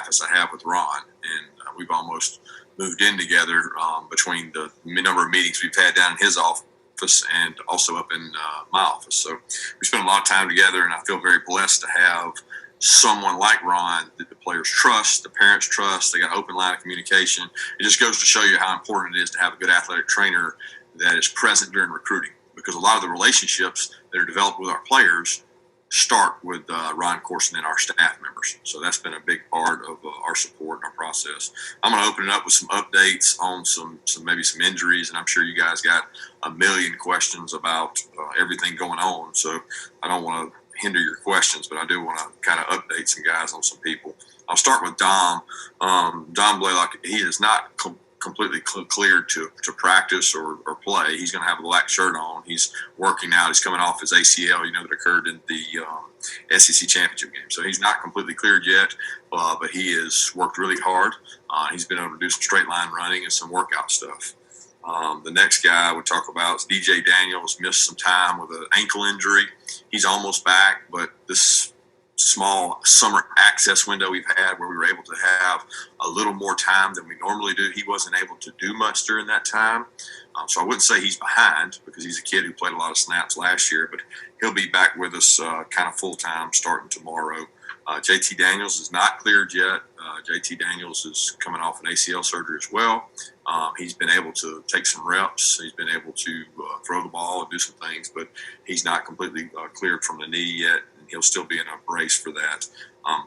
as I have with Ron, and we've almost moved in together between the number of meetings we've had down in his office and also up in my office. So we spend a lot of time together, and I feel very blessed to have someone like Ron that the players trust, the parents trust. They got an open line of communication. It just goes to show you how important it is to have a good athletic trainer that is present during recruiting, because a lot of the relationships that are developed with our players start with Ron Corson and our staff members. So that's been a big part of our support and our process. I'm going to open it up with some updates on some maybe some injuries, and I'm sure you guys got a million questions about everything going on. So I don't want to hinder your questions, but I do want to kind of update some guys on some people. I'll start with Dom. Dom Blaylock, he is not completely cleared to practice or play. He's going to have a black shirt on. He's working out. He's coming off his ACL, that occurred in the SEC championship game. So he's not completely cleared yet, but he has worked really hard. He's been able to do some straight line running and some workout stuff. The next guy we talk about is DJ Daniels. Missed some time with an ankle injury. He's almost back, but this small summer access window we've had where we were able to have a little more time than we normally do, he wasn't able to do much during that time. So I wouldn't say he's behind, because he's a kid who played a lot of snaps last year, but he'll be back with us kind of full-time starting tomorrow. JT Daniels is not cleared yet. JT Daniels is coming off an ACL surgery as well. He's been able to take some reps. He's been able to throw the ball and do some things, but he's not completely cleared from the knee yet, and he'll still be in a brace for that.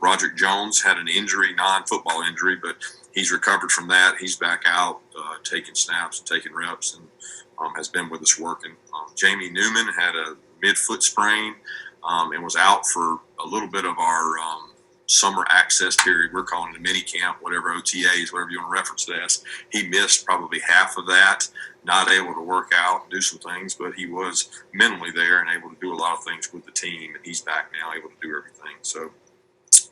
Broderick Jones had an injury, non-football injury, but he's recovered from that. He's back out taking snaps and taking reps, and has been with us working. Jamie Newman had a mid-foot sprain and was out for a little bit of our summer access period. We're calling it a mini camp, whatever OTAs, whatever you want to reference it as. He missed probably half of that, not able to work out and do some things, but he was mentally there and able to do a lot of things with the team, and he's back now, able to do everything. So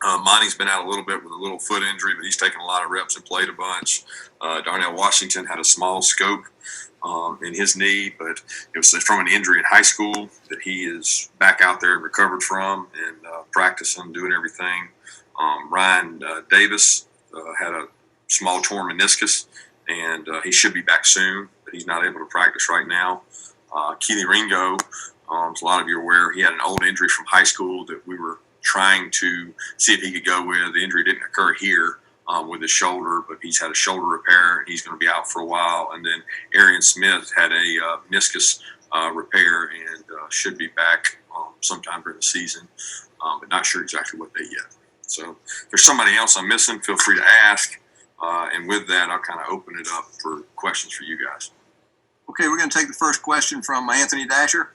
Monty's been out a little bit with a little foot injury, but he's taken a lot of reps and played a bunch. Darnell Washington had a small scope in his knee, but it was from an injury in high school that he is back out there and recovered from, and practicing, doing everything. Ryan Davis had a small torn meniscus, and he should be back soon, but he's not able to practice right now. Keely Ringo, as a lot of you are aware, he had an old injury from high school that we were trying to see if he could go with. The injury didn't occur here with his shoulder, but he's had a shoulder repair, and he's going to be out for a while. And then Arian Smith had a meniscus repair and should be back sometime during the season, but not sure exactly what day yet. So if there's somebody else I'm missing, feel free to ask. And with that, I'll kind of open it up for questions for you guys. Okay, we're going to take the first question from Anthony Dasher.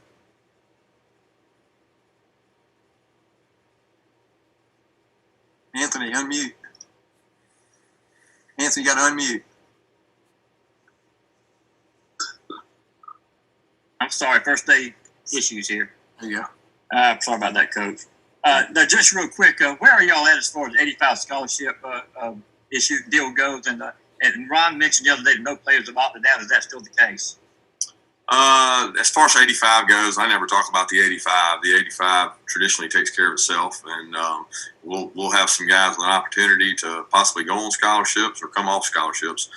Anthony, unmute. Anthony, you got to unmute. I'm sorry, first day issues here. There you go. Sorry about that, Coach. Just real quick, where are y'all at as far as the 85 scholarship issue deal goes? And Ron mentioned the other day that no players have opted out. Is that still the case? As far as 85 goes, I never talk about the 85. The 85 traditionally takes care of itself, and we'll have some guys with an opportunity to possibly go on scholarships or come off scholarships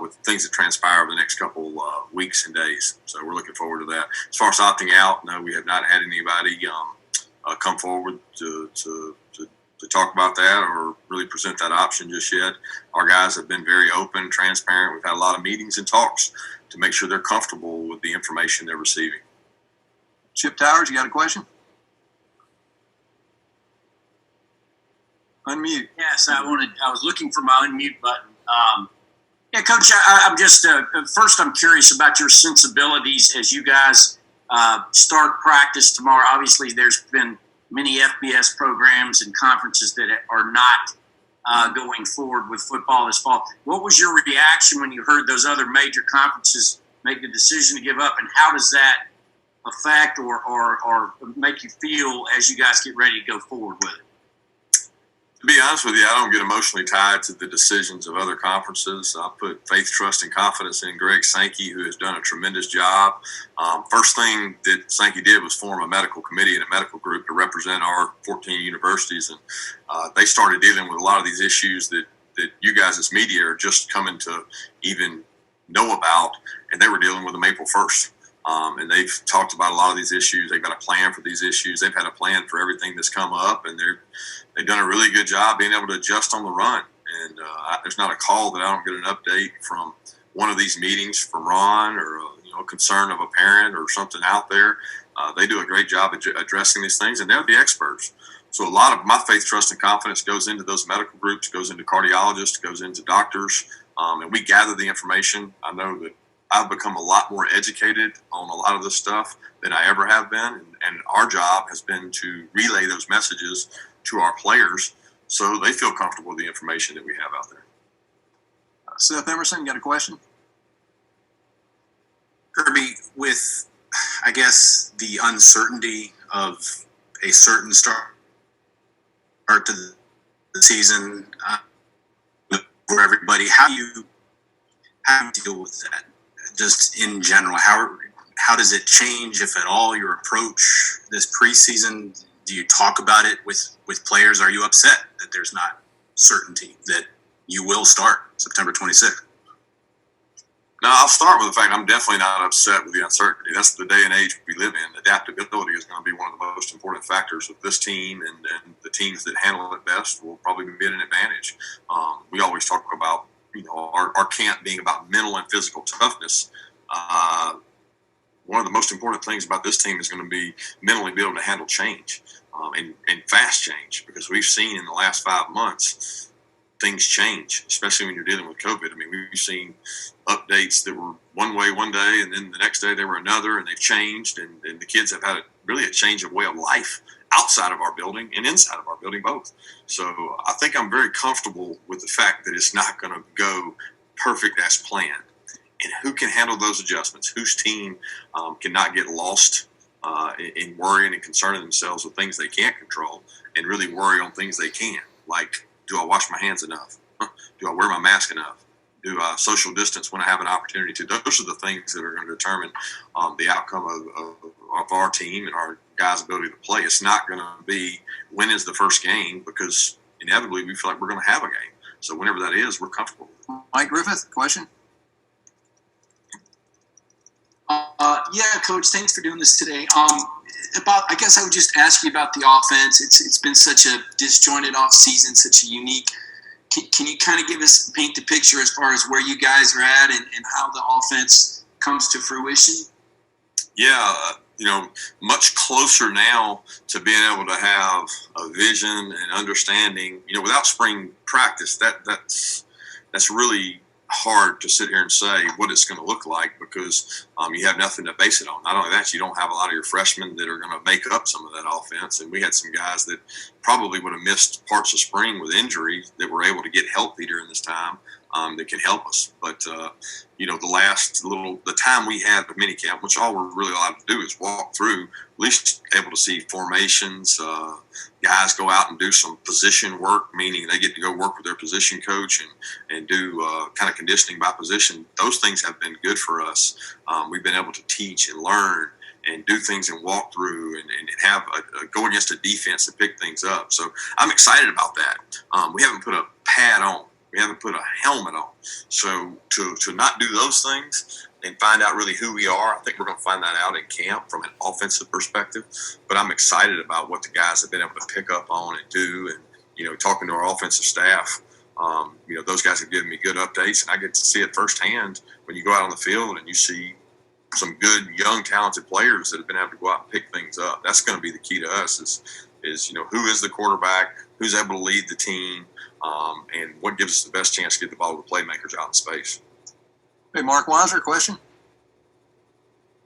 with things that transpire over the next couple weeks and days. So we're looking forward to that. As far as opting out, no, we have not had anybody come forward to talk about that or really present that option just yet. Our guys have been very open, transparent. We've had a lot of meetings and talks to make sure they're comfortable with the information they're receiving. Chip Towers, you got a question? Unmute. Yes, I was looking for my unmute button. Yeah, Coach, I'm just first. I'm curious about your sensibilities as you guys start practice tomorrow. Obviously, there's been many FBS programs and conferences that are not going forward with football this fall. What was your reaction when you heard those other major conferences make the decision to give up, and how does that affect or make you feel as you guys get ready to go forward with it? To be honest with you, I don't get emotionally tied to the decisions of other conferences. I put faith, trust, and confidence in Greg Sankey, who has done a tremendous job. First thing that Sankey did was form a medical committee and a medical group to represent our 14 universities, and they started dealing with a lot of these issues that you guys as media are just coming to even know about, and they were dealing with them April 1st. And they've talked about a lot of these issues. They've got a plan for these issues. They've had a plan for everything that's come up, and they've done a really good job being able to adjust on the run. And there's not a call that I don't get an update from one of these meetings from Ron or a concern of a parent or something out there. They do a great job at addressing these things, and they're the experts. So a lot of my faith, trust, and confidence goes into those medical groups, goes into cardiologists, goes into doctors, and we gather the information. I know that I've become a lot more educated on a lot of this stuff than I ever have been, and our job has been to relay those messages to our players so they feel comfortable with the information that we have out there. Seth Emerson, you got a question? Kirby, with, I guess, the uncertainty of a certain start to the season for everybody, how do you deal with that? Just in general, how does it change, if at all, your approach this preseason? Do you talk about it with players? Are you upset that there's not certainty that you will start September 26th? No, I'll start with the fact I'm definitely not upset with the uncertainty. That's the day and age we live in. Adaptability is going to be one of the most important factors of this team, and the teams that handle it best will probably be at an advantage. We always talk about our camp being about mental and physical toughness. One of the most important things about this team is going to be mentally be able to handle change and fast change, because we've seen in the last 5 months things change, especially when you're dealing with COVID. I mean, we've seen updates that were one way one day, and then the next day they were another, and they've changed, and the kids have had really a change of way of life outside of our building and inside of our building both. So I think I'm very comfortable with the fact that it's not going to go perfect as planned. And who can handle those adjustments? Whose team cannot get lost in worrying and concerning themselves with things they can't control, and really worry on things they can, like, do I wash my hands enough? Do I wear my mask enough? Do I social distance when I have an opportunity to? Those are the things that are going to determine the outcome of our team and our guys' ability to play. It's not going to be when is the first game, because inevitably we feel like we're going to have a game. So whenever that is, we're comfortable with it. Mike Griffith, question? Yeah, Coach, thanks for doing this today. I guess I would just ask you about the offense. It's been such a disjointed off season, such a unique. Can you kind of paint the picture as far as where you guys are at and how the offense comes to fruition? Yeah, much closer now to being able to have a vision and understanding. Without spring practice, that's really hard to sit here and say what it's going to look like, because you have nothing to base it on. Not only that, you don't have a lot of your freshmen that are going to make up some of that offense, and we had some guys that probably would have missed parts of spring with injury that were able to get healthy during this time that can help us. But the time we had with minicamp, which all we're really allowed to do is walk through, at least able to see formations, guys go out and do some position work, meaning they get to go work with their position coach and do kind of conditioning by position. Those things have been good for us. We've been able to teach and learn and do things and walk through and have go against a defense and pick things up. So I'm excited about that. We haven't put a pad on. We haven't put a helmet on. So to not do those things and find out really who we are, I think we're going to find that out in camp from an offensive perspective. But I'm excited about what the guys have been able to pick up on and do. And, talking to our offensive staff, those guys have given me good updates, and I get to see it firsthand when you go out on the field and you see some good, young, talented players that have been able to go out and pick things up. That's going to be the key to us is who is the quarterback, who's able to lead the team, and what gives us the best chance to get the ball to the playmakers out in space. Hey, Mark Weiser, question?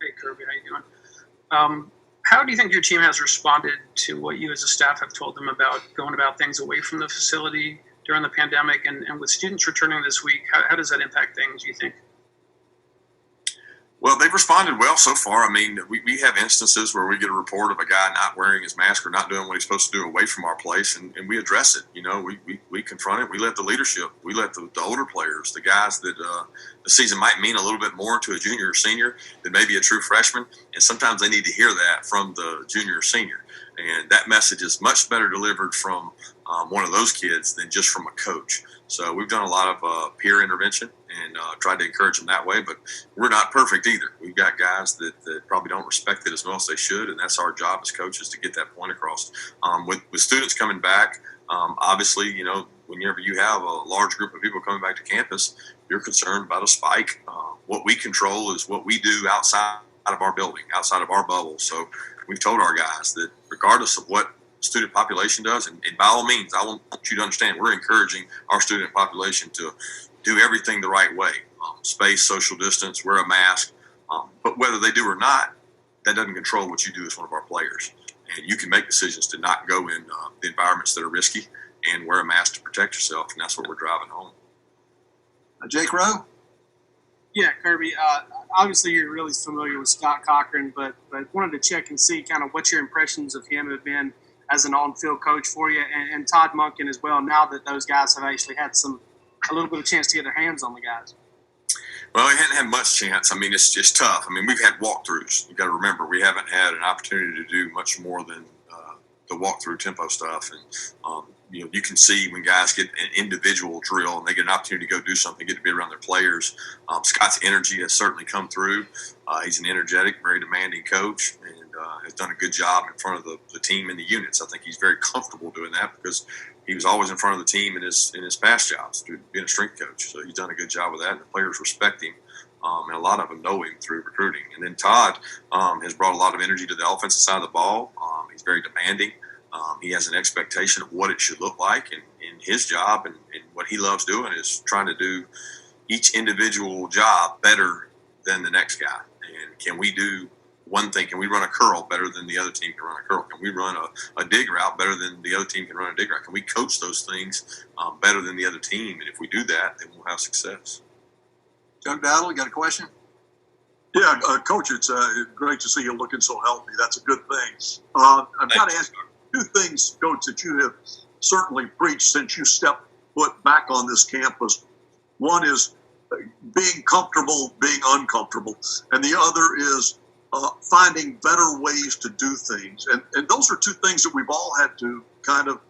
Hey, Kirby, how you doing? How do you think your team has responded to what you as a staff have told them about going about things away from the facility during the pandemic, and with students returning this week, how does that impact things, you think? Well, they've responded well so far. I mean, we have instances where we get a report of a guy not wearing his mask or not doing what he's supposed to do away from our place, and we address it. You know, we confront it. We let the leadership, we let the older players, the guys that the season might mean a little bit more to a junior or senior than maybe a true freshman, and sometimes they need to hear that from the junior or senior. And that message is much better delivered from one of those kids than just from a coach. So we've done a lot of peer intervention and tried to encourage them that way. But we're not perfect either. We've got guys that probably don't respect it as well as they should, and that's our job as coaches to get that point across. With students coming back, obviously, you know, whenever you have a large group of people coming back to campus, you're concerned about a spike. What we control is what we do outside of our building, outside of our bubble. So we've told our guys that regardless of what student population does, and by all means, I want you to understand, we're encouraging our student population to do everything the right way. Space, social distance, wear a mask. But whether they do or not, that doesn't control what you do as one of our players. And you can make decisions to not go in the environments that are risky and wear a mask to protect yourself, and that's what we're driving home. Jake Rowe? Yeah, Kirby. Obviously, you're really familiar with Scott Cochran, but wanted to check and see kind of what your impressions of him have been as an on-field coach for you, and Todd Monken as well, now that those guys have actually had a little bit of chance to get their hands on the guys. Well, he hadn't had much chance. I mean, it's just tough. I mean, we've had walkthroughs. You got to remember, we haven't had an opportunity to do much more than the walkthrough tempo stuff. And you know, you can see when guys get an individual drill and they get an opportunity to go do something, get to be around their players. Scott's energy has certainly come through. He's an energetic, very demanding coach, and has done a good job in front of the team and the units. I think he's very comfortable doing that because he was always in front of the team in his past jobs, being a strength coach. So he's done a good job with that, and the players respect him. And a lot of them know him through recruiting. And then Todd has brought a lot of energy to the offensive side of the ball. He's very demanding. He has an expectation of what it should look like, and his job and what he loves doing is trying to do each individual job better than the next guy. And can we do one thing? Can we run a curl better than the other team can run a curl? Can we run a dig route better than the other team can run a dig route? Can we coach those things better than the other team? And if we do that, then we'll have success. Doug Dowdle, you got a question? Yeah, Coach, it's great to see you looking so healthy. That's a good thing. I've got to ask you two things, Coach, that you have certainly preached since you stepped foot back on this campus. One is being comfortable, being uncomfortable, and the other is finding better ways to do things. And those are two things that we've all had to kind of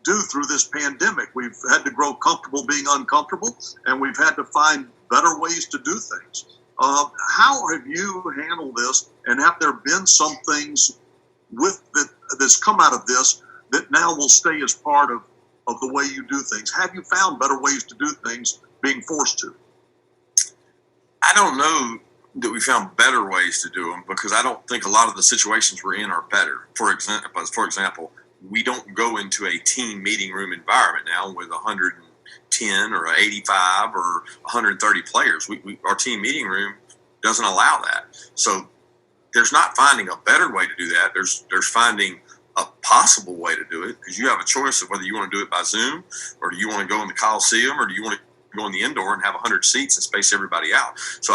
do through this pandemic. We've had to grow comfortable being uncomfortable, and we've had to find better ways to do things. How have you handled this, and have there been some things that's come out of this that now will stay as part of the way you do things? Have you found better ways to do things being forced to? I don't know that we found better ways to do them because I don't think a lot of the situations we're in are better. For example, we don't go into a team meeting room environment now with 110 or 85 or 130 players. Our team meeting room doesn't allow that. So there's not finding a better way to do that. There's finding a possible way to do it because you have a choice of whether you want to do it by Zoom or do you want to go in the Coliseum or do you want to go in the indoor and have 100 seats and space everybody out. So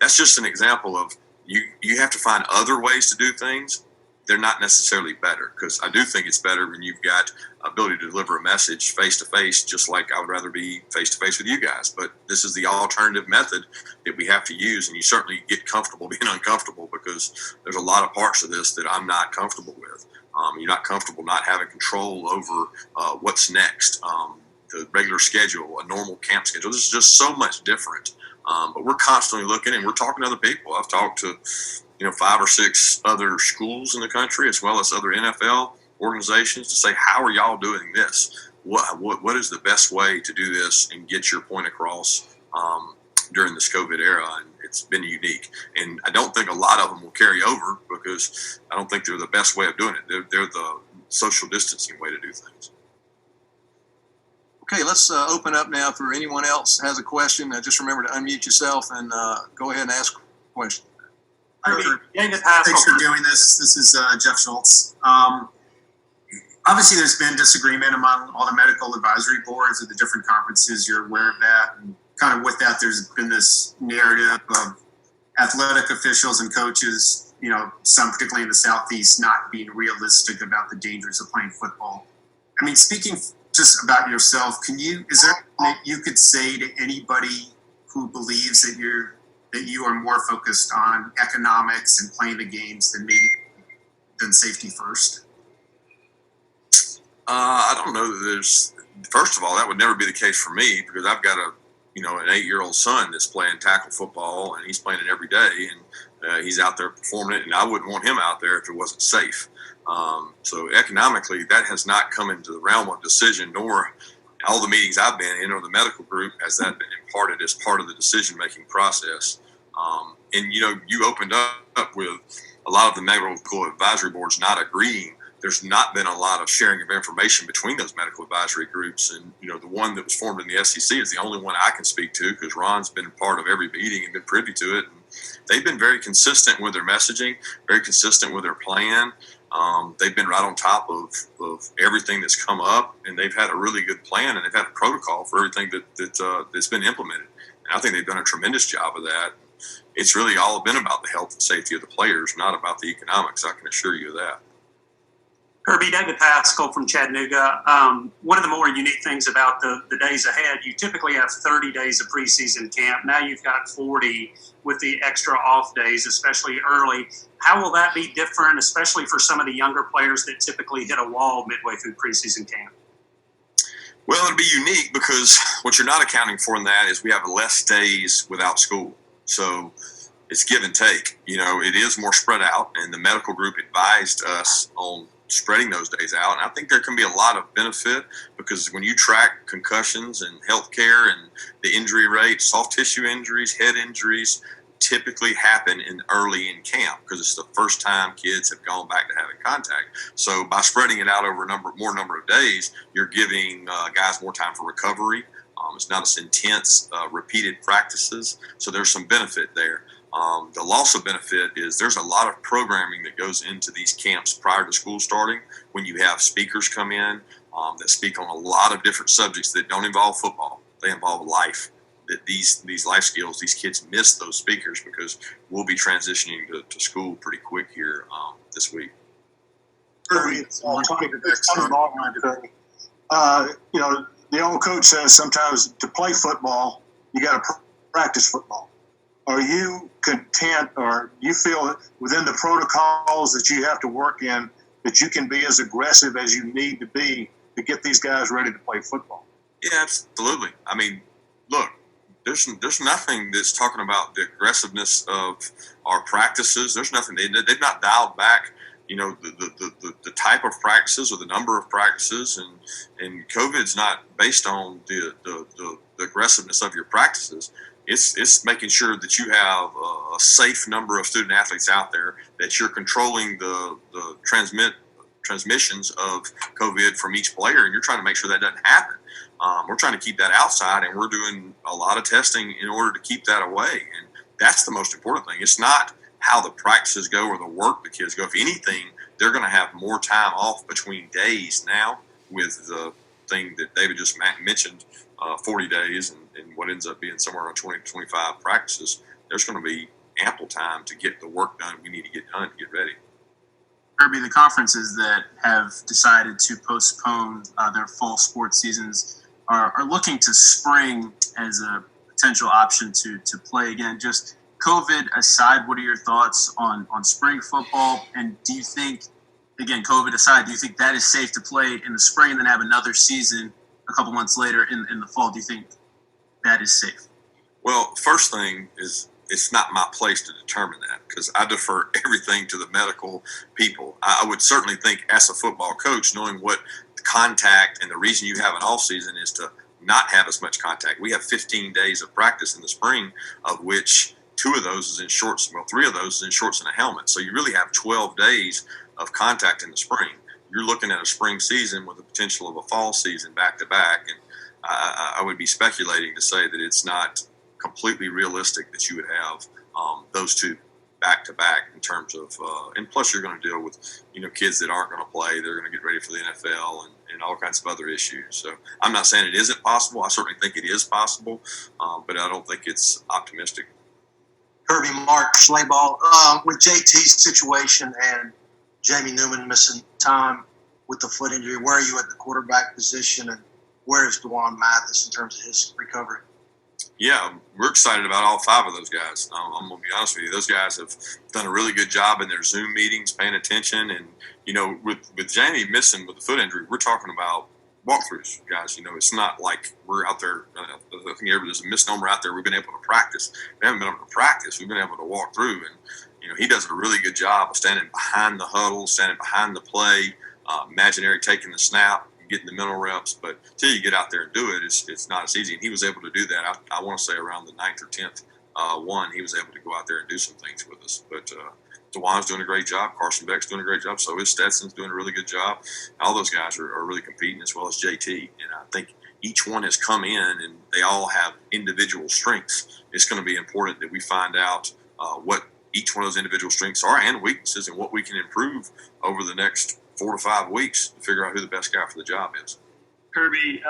that's just an example of you have to find other ways to do things. They're not necessarily better because I do think it's better when you've got ability to deliver a message face to face, just like I would rather be face to face with you guys. But this is the alternative method that we have to use, and you certainly get comfortable being uncomfortable because there's a lot of parts of this that I'm not comfortable with. You're not comfortable not having control over what's next, the regular schedule, a normal camp schedule. This is just so much different. But we're constantly looking, and we're talking to other people. I've talked to 5 or 6 other schools in the country, as well as other NFL organizations, to say, how are y'all doing this? What is the best way to do this and get your point across during this COVID era? And it's been unique. And I don't think a lot of them will carry over because I don't think they're the best way of doing it. They're the social distancing way to do things. Okay, let's open up now for anyone else has a question. Just remember to unmute yourself and go ahead and ask a question. Thanks for doing this. This is Jeff Schultz. Obviously, there's been disagreement among all the medical advisory boards of the different conferences. You're aware of that. And kind of with that, there's been this narrative of athletic officials and coaches, some particularly in the Southeast, not being realistic about the dangers of playing football. I mean, speaking just about yourself, is there anything that you could say to anybody who believes that you are more focused on economics and playing the games than safety first? I don't know that there's. First of all, that would never be the case for me because I've got an 8-year-old son that's playing tackle football and he's playing it every day and he's out there performing it, and I wouldn't want him out there if it wasn't safe. So economically, that has not come into the realm of decision, nor all the meetings I've been in or the medical group has that been imparted as part of the decision-making process. And you opened up with a lot of the medical advisory boards not agreeing. There's not been a lot of sharing of information between those medical advisory groups. And, the one that was formed in the SEC is the only one I can speak to because Ron's been part of every meeting and been privy to it. And they've been very consistent with their messaging, very consistent with their plan. They've been right on top of everything that's come up, and they've had a really good plan, and they've had a protocol for everything that's been implemented. And I think they've done a tremendous job of that. It's really all been about the health and safety of the players, not about the economics. I can assure you of that. Kirby, David Pascal from Chattanooga. One of the more unique things about the days ahead, you typically have 30 days of preseason camp. Now you've got 40 with the extra off days, especially early. How will that be different, especially for some of the younger players that typically hit a wall midway through preseason camp? Well, it'll be unique because what you're not accounting for in that is we have less days without school. So it's give and take. It is more spread out, and the medical group advised us on spreading those days out. And I think there can be a lot of benefit because when you track concussions and healthcare and the injury rate, soft tissue injuries, head injuries typically happen early in camp because it's the first time kids have gone back to having contact. So by spreading it out over more number of days, you're giving guys more time for recovery. It's not as intense, repeated practices. So there's some benefit there. The loss of benefit is there's a lot of programming that goes into these camps prior to school starting when you have speakers come in that speak on a lot of different subjects that don't involve football. They involve life. That these life skills, these kids miss those speakers because we'll be transitioning to school pretty quick here this week. The old coach says sometimes to play football, you got to practice football. Are you content, or you feel within the protocols that you have to work in that you can be as aggressive as you need to be to get these guys ready to play football? Yeah, absolutely. I mean, look, there's nothing that's talking about the aggressiveness of our practices. There's nothing. They've not dialed back, the type of practices or the number of practices, and COVID's not based on the aggressiveness of your practices. It's making sure that you have a safe number of student athletes out there, that you're controlling the transmissions of COVID from each player, and you're trying to make sure that doesn't happen. We're trying to keep that outside, and we're doing a lot of testing in order to keep that away. And that's the most important thing. It's not how the practices go or the work the kids go. If anything, they're going to have more time off between days now with the thing that David just mentioned, 40 days and what ends up being somewhere around 20 to 25 practices. There's going to be ample time to get the work done we need to get done to get ready. Kirby, the conferences that have decided to postpone their fall sports seasons are looking to spring as a potential option to play again. Just COVID aside, what are your thoughts on spring football? And do you think, again, COVID aside, do you think that is safe to play in the spring and then have another season a couple months later in the fall? Do you think that is safe? Well, first thing is it's not my place to determine that because I defer everything to the medical people. I would certainly think as a football coach, knowing what the contact and the reason you have an off season is to not have as much contact. We have 15 days of practice in the spring, of which 2 of those is in shorts. Well, 3 of those is in shorts and a helmet. So you really have 12 days of contact in the spring. You're looking at a spring season with the potential of a fall season back to back. And I would be speculating to say that it's not completely realistic that you would have those 2 back to back in terms of, and plus you're going to deal with, kids that aren't going to play. They're going to get ready for the NFL and all kinds of other issues. So I'm not saying it isn't possible. I certainly think it is possible, but I don't think it's optimistic. Kirby, Mark Schlaball, with JT's situation and Jamie Newman missing time with the foot injury, where are you at the quarterback position, and where is DeJuan Mathis in terms of his recovery? Yeah, we're excited about all 5 of those guys. I'm going to be honest with you. Those guys have done a really good job in their Zoom meetings, paying attention. And, with Jamie missing with the foot injury, we're talking about walkthroughs, guys. It's not like we're out there. I think there's a misnomer out there. We've been able to practice. We haven't been able to practice. We've been able to walk through. And, he does a really good job of standing behind the huddle, standing behind the play, imaginary taking the snap, getting the mental reps, but until you get out there and do it, it's not as easy. And he was able to do that. I want to say around the 9th or 10th one, he was able to go out there and do some things with us. But DeJuan's doing a great job. Carson Beck's doing a great job. So is Stetson's doing a really good job. All those guys are really competing, as well as JT. And I think each one has come in, and they all have individual strengths. It's going to be important that we find out what each one of those individual strengths are and weaknesses, and what we can improve over the next 4 to 5 weeks to figure out who the best guy for the job is. Kirby,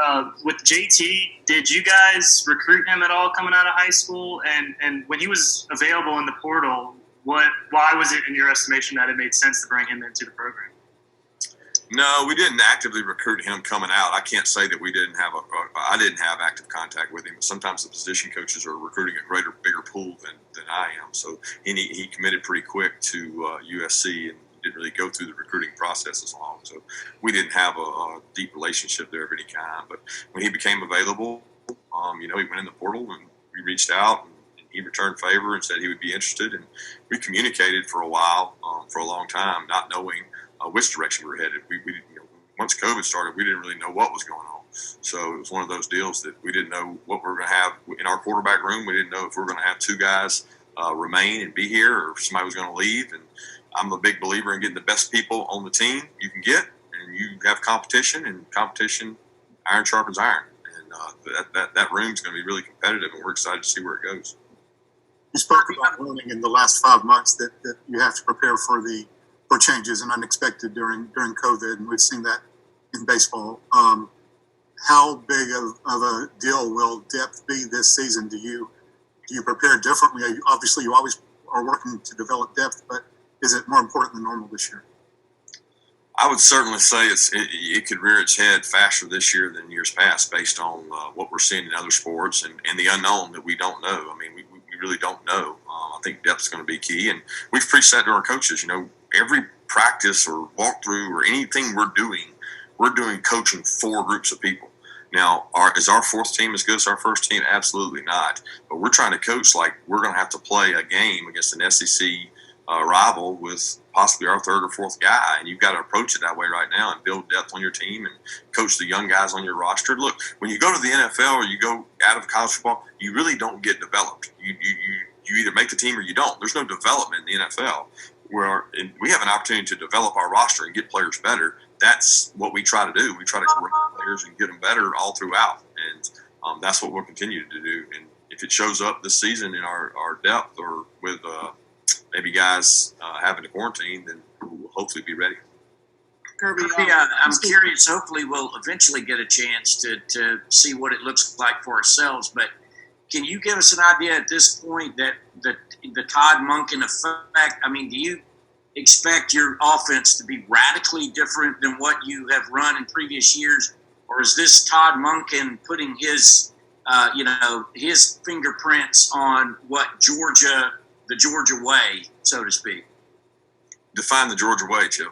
with JT, did you guys recruit him at all coming out of high school? And when he was available in the portal, why was it, in your estimation, that it made sense to bring him into the program? No, we didn't actively recruit him coming out. I can't say that I didn't have active contact with him. But sometimes the position coaches are recruiting a bigger pool than I am. So he committed pretty quick to USC and didn't really go through the recruiting process as long. So we didn't have a deep relationship there of any kind. But when he became available, he went in the portal and we reached out, and he returned favor and said he would be interested. And we communicated for a while, for a long time, not knowing which direction we were headed. We once COVID started, we didn't really know what was going on. So it was one of those deals that we didn't know what we were going to have in our quarterback room. We didn't know if we were going to have 2 guys remain and be here, or if somebody was going to leave. And I'm a big believer in getting the best people on the team you can get, and you have competition, and competition, iron sharpens iron. And that room's going to be really competitive, and we're excited to see where it goes. You spoke about learning in the last 5 months that you have to prepare for changes and unexpected during COVID, and we've seen that in baseball. How big of a deal will depth be this season? Do you prepare differently? Obviously, you always are working to develop depth, but is it more important than normal this year? I would certainly say it could rear its head faster this year than years past, based on what we're seeing in other sports and the unknown that we don't know. I mean, we really don't know. I think depth is going to be key, and we've preached that to our coaches. Every practice or walkthrough or anything we're doing coaching 4 groups of people. Now, is our 4th team as good as our 1st team? Absolutely not. But we're trying to coach like we're going to have to play a game against an SEC rival with possibly our 3rd or 4th guy, and you've got to approach it that way right now and build depth on your team and coach the young guys on your roster. Look, when you go to the NFL or you go out of college football, you really don't get developed. You either make the team or you don't. There's no development in the NFL. We have an opportunity to develop our roster and get players better. That's what we try to do. We try to grow players and get them better all throughout, and that's what we'll continue to do. And if it shows up this season in our depth, or with maybe guys having to quarantine, then we'll hopefully be ready. Kirby, I'm curious. Hopefully, we'll eventually get a chance to see what it looks like for ourselves. But can you give us an idea at this point that the Todd Monken effect? I mean, do you expect your offense to be radically different than what you have run in previous years, or is this Todd Monken putting his his fingerprints on what the Georgia way, so to speak? Define the Georgia way, Chip.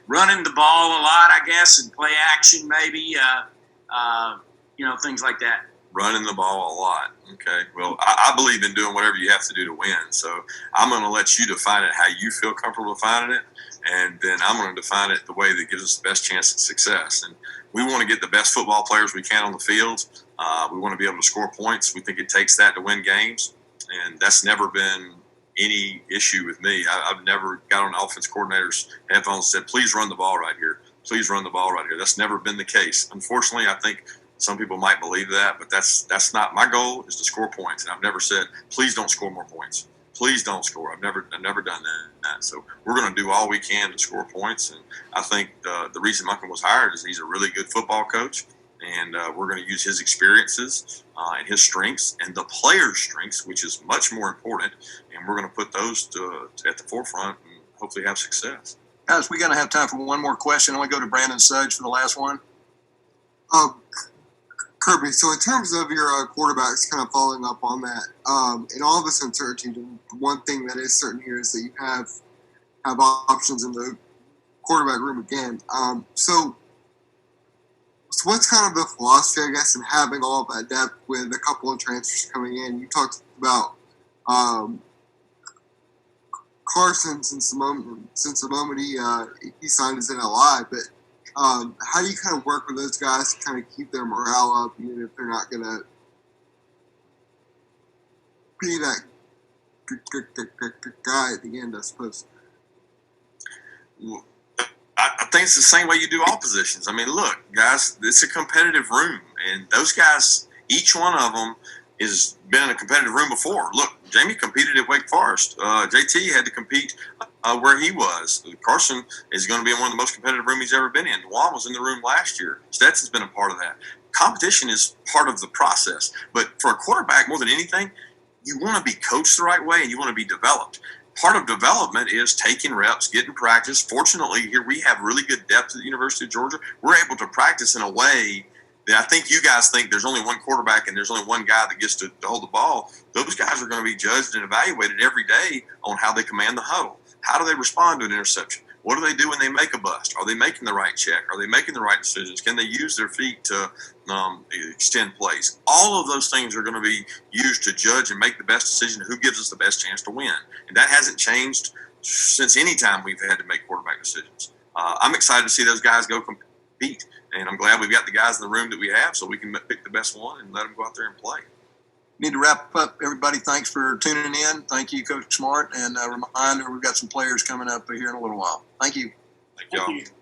Running the ball a lot, I guess, and play action maybe, things like that. Running the ball a lot. Okay. Well, I believe in doing whatever you have to do to win. So I'm going to let you define it how you feel comfortable defining it, and then I'm going to define it the way that gives us the best chance at success. And we want to get the best football players we can on the field. We want to be able to score points. We think it takes that to win games, and that's never been any issue with me. I've never got on the offense coordinator's headphones and said, please run the ball right here. Please run the ball right here. That's never been the case. Unfortunately, I think some people might believe that, but that's not my goal, is to score points. And I've never said, please don't score more points. please don't score. I've never done that. So we're going to do all we can to score points. And I think the reason Monken was hired is he's a really good football coach. And we're going to use his experiences and his strengths and the players' strengths, which is much more important. And we're going to put those at the forefront and hopefully have success. Guys, we're going to have time for one more question. I want to go to Brandon Sudge for the last one. Kirby, so in terms of your quarterbacks, kind of following up on that, in all this uncertainty, the one thing that is certain here is that you have options in the quarterback room again. So what's kind of the philosophy, I guess, in having all of that depth with a couple of transfers coming in? You talked about Carson since the moment he signed his NLI, but how do you kind of work with those guys to kind of keep their morale up, even if they're not going to be that guy at the end, I suppose? I think it's the same way you do all positions. I mean, look, guys, it's a competitive room, and those guys, each one of them has been in a competitive room before. Look, Jamie competed at Wake Forest. JT had to compete where he was. Carson is going to be in one of the most competitive rooms he's ever been in. Dwan was in the room last year. Stetson's been a part of that. Competition is part of the process. But for a quarterback, more than anything, you want to be coached the right way and you want to be developed. Part of development is taking reps, getting practice. Fortunately, here we have really good depth at the University of Georgia. We're able to practice in a way that I think you guys think there's only one quarterback and there's only one guy that gets to hold the ball. Those guys are going to be judged and evaluated every day on how they command the huddle. How do they respond to an interception? What do they do when they make a bust? Are they making the right check? Are they making the right decisions? Can they use their feet to extend plays? All of those things are going to be used to judge and make the best decision who gives us the best chance to win. And that hasn't changed since any time we've had to make quarterback decisions. I'm excited to see those guys go compete. And I'm glad we've got the guys in the room that we have so we can pick the best one and let them go out there and play. Need to wrap up, everybody. Thanks for tuning in. Thank you, Coach Smart. And a reminder, we've got some players coming up here in a little while. Thank you. Thank y'all.